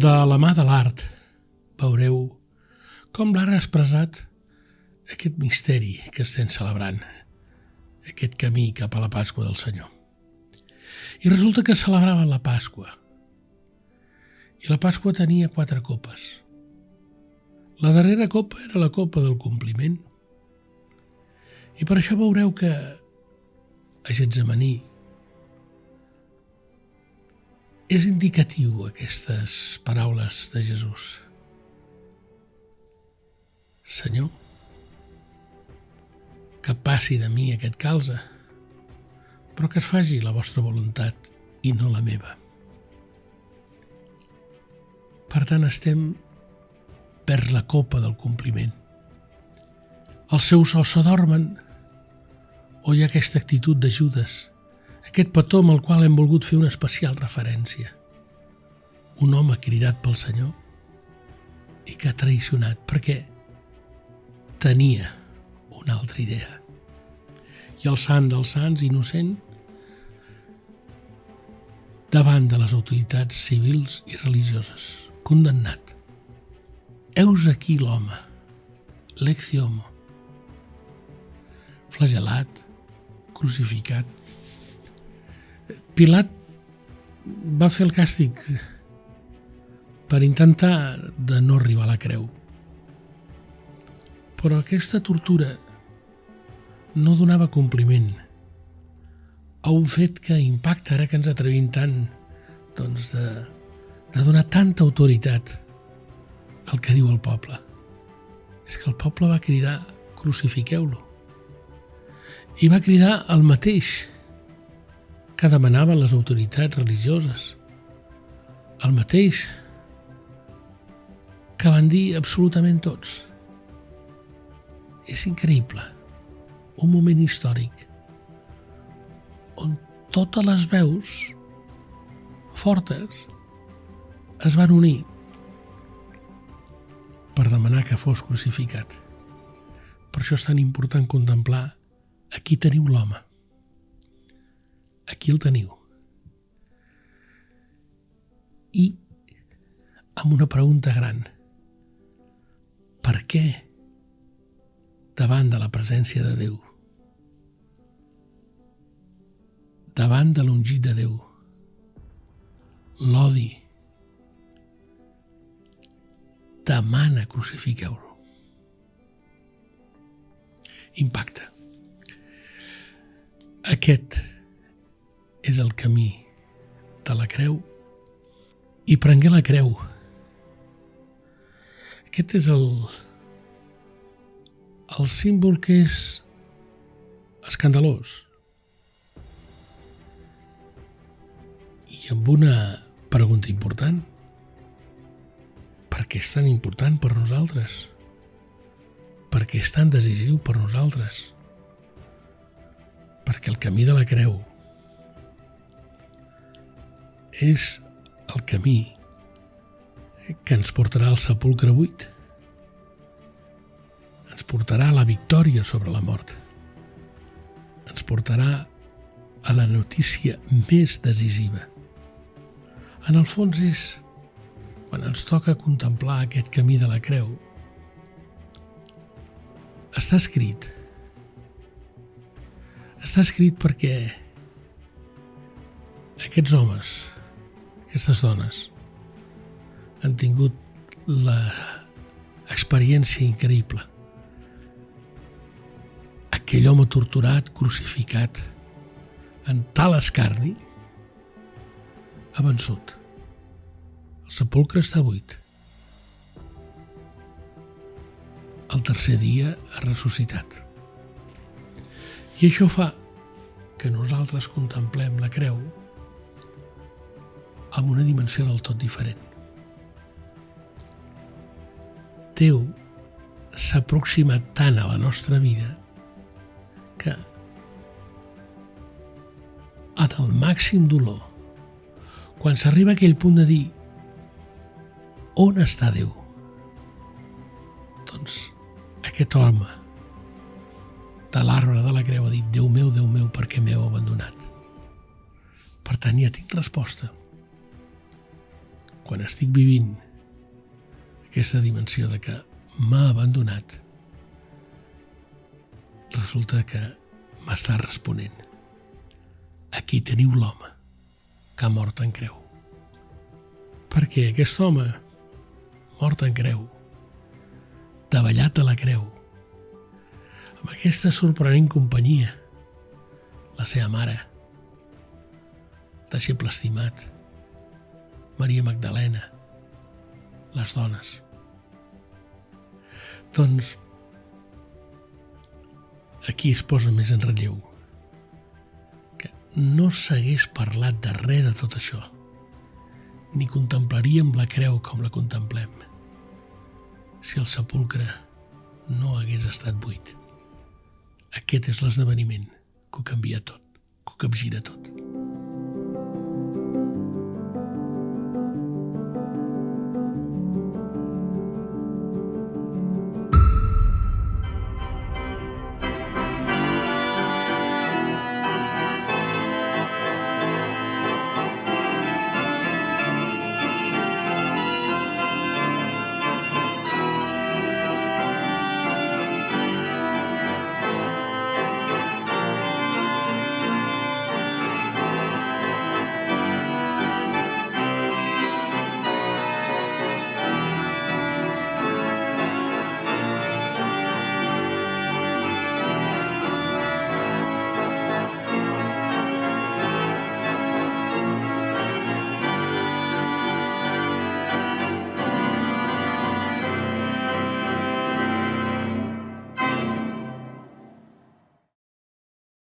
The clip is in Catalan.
De la mà de l'art veureu com l'art ha expressat aquest misteri que estem celebrant, aquest camí cap a la Pasqua del Senyor. I resulta que celebraven la Pasqua. I la Pasqua tenia 4 copes. La darrera copa era la copa del compliment. I per això veureu que a Getsemaní és indicatiu aquestes paraules de Jesús. Senyor, que passi de mi aquest calze, però que es faci la vostra voluntat i no la meva. Per tant, estem per la copa del compliment. Els seus ossos s'adormen, o hi ha aquesta actitud de Judes, aquest petó amb el qual hem volgut fer una especial referència. Un home cridat pel Senyor i que ha traicionat perquè tenia una altra idea. I el sant dels sants, innocent, davant de les autoritats civils i religioses, condemnat. Heus aquí l'home, l'ex homo, flagelat, crucificat. Pilat va fer el càstig per intentar de no arribar a la creu. Però aquesta tortura no donava compliment a un fet que impacta, ara que ens atrevim tant, doncs de donar tanta autoritat al que diu el poble. És que el poble va cridar, crucifiqueu-lo. I va cridar el mateix que demanaven les autoritats religioses, el mateix que van dir absolutament tots. És increïble, un moment històric on totes les veus fortes es van unir per demanar que fos crucificat. Per això és tan important contemplar aquí teniu l'home. Aquí el teniu. I amb una pregunta gran. Per què davant de la presència de Déu, davant de l'ungit de Déu, l'odi demana crucifiqueu-lo? Impacta. Aquest és el camí de la creu i prengué la creu. Aquest és el símbol que és escandalós. I amb una pregunta important. Per què és tan important per nosaltres? Per què és tan decisiu per nosaltres? Perquè el camí de la creu és el camí que ens portarà al sepulcre buit. Ens portarà a la victòria sobre la mort. Ens portarà a la notícia més decisiva. En el fons és quan ens toca contemplar aquest camí de la creu. Està escrit. Està escrit perquè aquests homes, aquestes dones, han tingut l'experiència increïble. Aquell home torturat, crucificat, en tal escarni, ha vençut. El sepulcre està buit. El tercer dia ha ressuscitat. I això fa que nosaltres contemplem la creu amb una dimensió del tot diferent. Déu s'aproxima tant a la nostra vida que en el màxim dolor, quan s'arriba a aquell punt de dir on està Déu? Doncs aquest home de l'arbre de la creu ha dit Déu meu, per què m'heu abandonat? Per tant, ja tinc resposta. quan estic vivint aquesta dimensió de que m'ha abandonat, resulta que m'està responent. Aquí teniu l'home que ha mort en creu. Perquè aquest home, mort en creu, davallat a la creu, amb aquesta sorprenent companyia, la seva mare, el deixeble estimat, Maria Magdalena, les dones. Doncs aquí es posa més en relleu que no s'hagués parlat de res de tot això, ni contemplaríem la creu com la contemplem si el sepulcre no hagués estat buit. Aquest és l'esdeveniment que ho canvia tot, que ho capgira tot.